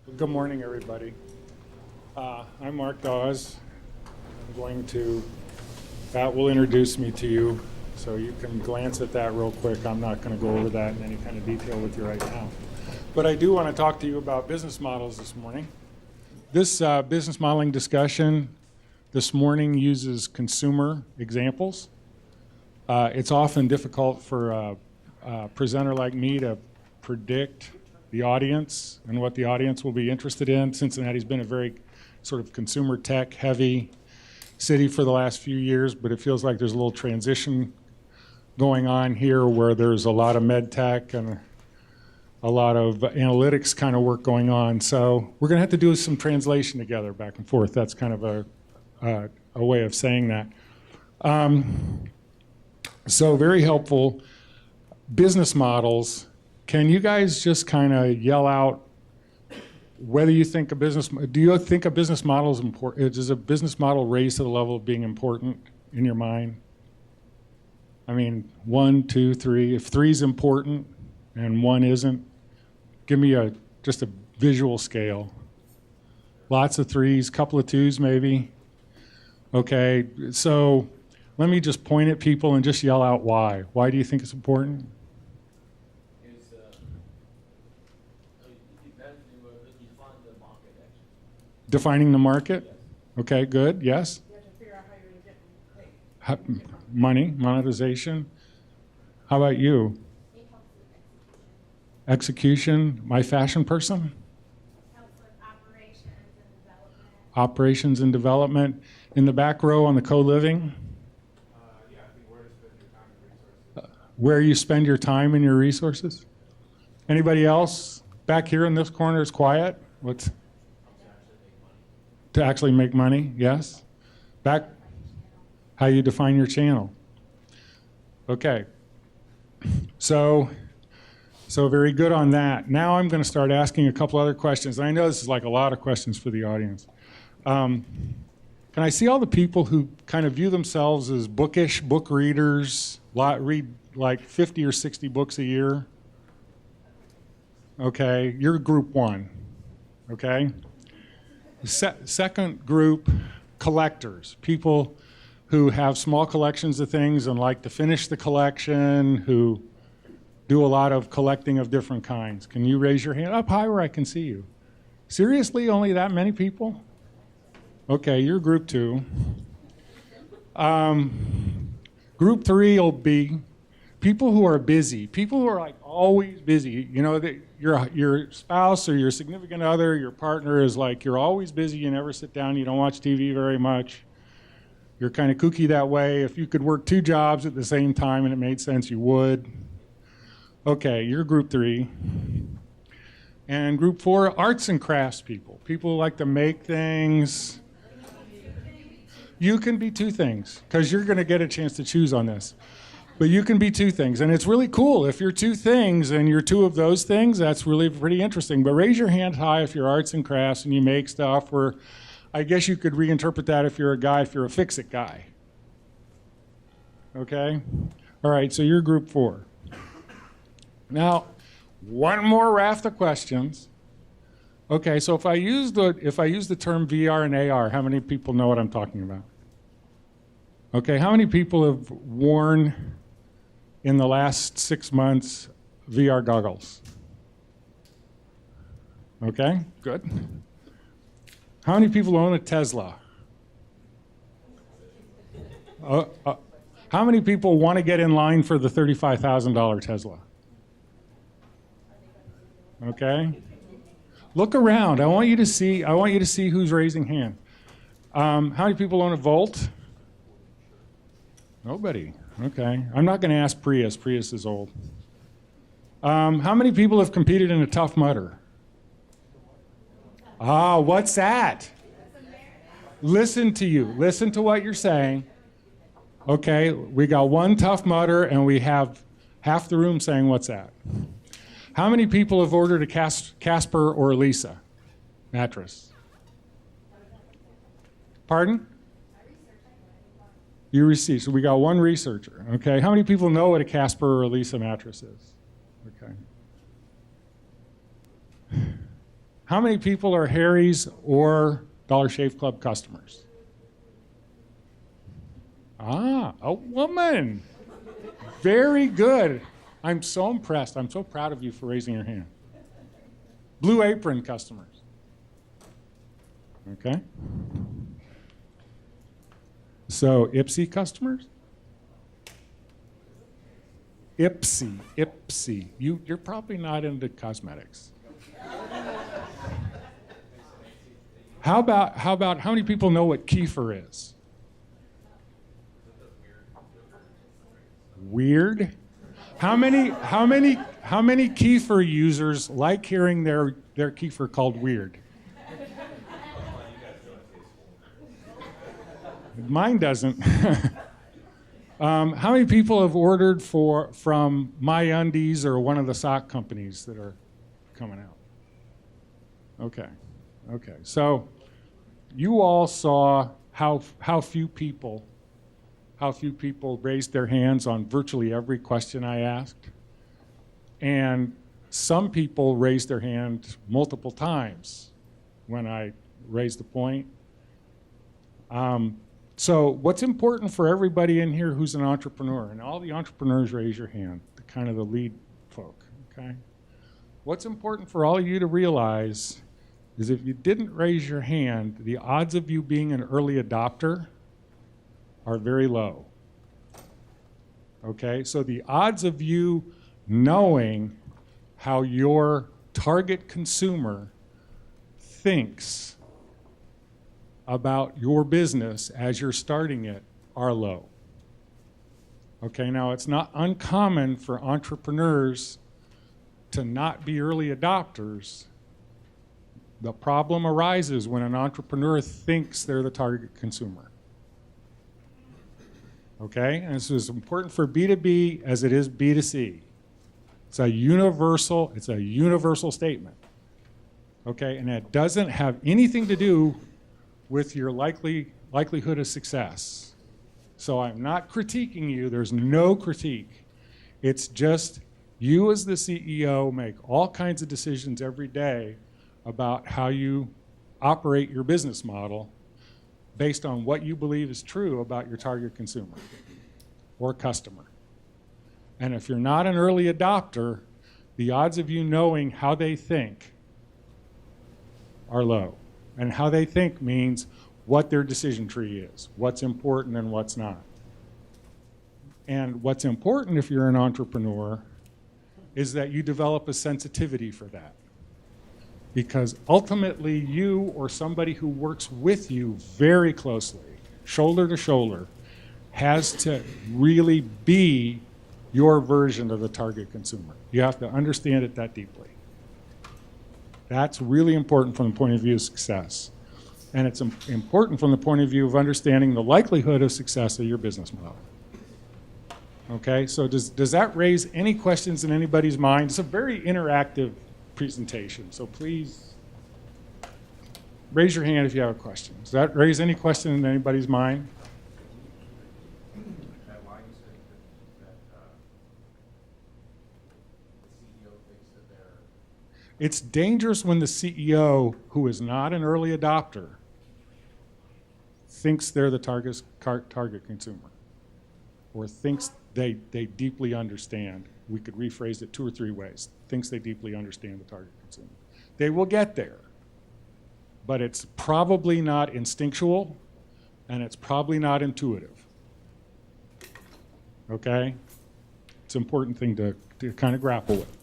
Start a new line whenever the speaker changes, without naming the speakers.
Good morning, everybody. I'm Mark Dawes. That will introduce me to you, so you can glance at that real quick. I'm not going to go over that in any kind of detail with you right now. But I do want to talk to you about business models this morning. This business modeling discussion this morning uses consumer examples. It's often difficult for a presenter like me to predict the audience and what the audience will be interested in. Cincinnati's been a very sort of consumer tech heavy city for the last few years, but it feels like there's a little transition going on here where there's a lot of med tech and a lot of analytics kind of work going on. So we're gonna have to do some translation together back and forth. That's kind of a way of saying that. So very helpful. Business models. Can you guys just kind of yell out whether you think do you think a business model is important? Does a business model raise to the level of being important in your mind? I mean, 1, 2, 3. If 3 is important and 1 isn't, give me just a visual scale. Lots of 3s, couple of 2s maybe. Okay, so let me just point at people and just yell out why. Why do you think it's important? Defining the market? Yes. Okay, good. Yes? You have to figure out how you're going to get paid. Money, monetization. How about you? Execution. My fashion person? Helps with operations and development. Operations and development. In the back row on the co-living? Yeah, I think where to spend your time and resources. Where you spend your time and your resources? Anybody else? Back here in this corner is quiet. What's... To actually make money, yes. Back, how you define your channel. Okay, so very good on that. Now I'm going to start asking a couple other questions. I know this is like a lot of questions for the audience. Can I see all the people who kind of view themselves as bookish, book readers, read like 50 or 60 books a year? Okay, you're group 1, okay? Second group, collectors, people who have small collections of things and like to finish the collection, who do a lot of collecting of different kinds. Can you raise your hand up high where I can see you? Seriously, only that many people? Okay, you're group 2. Group 3 will be people who are busy, people who are like always busy. You know, your spouse or your significant other, your partner is like, you're always busy, you never sit down, you don't watch TV very much. You're kind of kooky that way. If you could work 2 jobs at the same time and it made sense, you would. Okay, you're group 3. And group 4, arts and crafts people. People who like to make things. You can be 2 things, because you're going to get a chance to choose on this. But you can be 2 things, and it's really cool. If you're 2 things and you're 2 of those things, that's really pretty interesting. But raise your hand high if you're arts and crafts and you make stuff, or I guess you could reinterpret that if you're a guy, if you're a fix-it guy. Okay? All right, so you're group 4. Now, one more raft of questions. Okay, so if I use the term VR and AR, how many people know what I'm talking about? Okay, how many people have worn in the last 6 months VR goggles? Okay, good. How many people own a Tesla? How many people want to get in line for the $35,000 Tesla? Okay. Look around. I want you to see who's raising hand. How many people own a Volt? Nobody. Okay. I'm not going to ask Prius. Prius is old. How many people have competed in a Tough Mudder? What's that? Listen to you. Listen to what you're saying. Okay, we got one Tough Mudder, and we have half the room saying, what's that? How many people have ordered a Casper or a Lisa mattress? Pardon? You received. So we got one researcher. Okay. How many people know what a Casper or a Lisa mattress is? Okay. How many people are Harry's or Dollar Shave Club customers? Ah, a woman. Very good. I'm so impressed. I'm so proud of you for raising your hand. Blue Apron customers. Okay. So Ipsy customers? Ipsy. You're probably not into cosmetics. How about how many people know what kefir is? Weird? How many kefir users like hearing their kefir called weird? Mine doesn't. How many people have ordered from MyUndies or one of the sock companies that are coming out? Okay. So you all saw how few people raised their hands on virtually every question I asked. And some people raised their hand multiple times when I raised the point. So what's important for everybody in here who's an entrepreneur, and all the entrepreneurs raise your hand, kind of the lead folk, okay? What's important for all of you to realize is if you didn't raise your hand, the odds of you being an early adopter are very low. Okay, so the odds of you knowing how your target consumer thinks about your business as you're starting it are low. Okay, now it's not uncommon for entrepreneurs to not be early adopters. The problem arises when an entrepreneur thinks they're the target consumer. Okay, and this is important for B2B as it is B2C. It's a universal statement. Okay, and it doesn't have anything to do with your likelihood of success. So I'm not critiquing you, there's no critique. It's just you as the CEO make all kinds of decisions every day about how you operate your business model based on what you believe is true about your target consumer or customer. And if you're not an early adopter, the odds of you knowing how they think are low. And how they think means what their decision tree is, what's important and what's not. And what's important if you're an entrepreneur is that you develop a sensitivity for that. Because ultimately you or somebody who works with you very closely, shoulder to shoulder, has to really be your version of the target consumer. You have to understand it that deeply. That's really important from the point of view of success. And it's important from the point of view of understanding the likelihood of success of your business model. Okay, so does that raise any questions in anybody's mind? It's a very interactive presentation, so please raise your hand if you have a question. Does that raise any question in anybody's mind? It's dangerous when the CEO, who is not an early adopter, thinks they're the target consumer, or thinks they deeply understand. We could rephrase it 2 or 3 ways. Thinks they deeply understand the target consumer. They will get there, but it's probably not instinctual, and it's probably not intuitive. Okay? It's an important thing to kind of grapple with.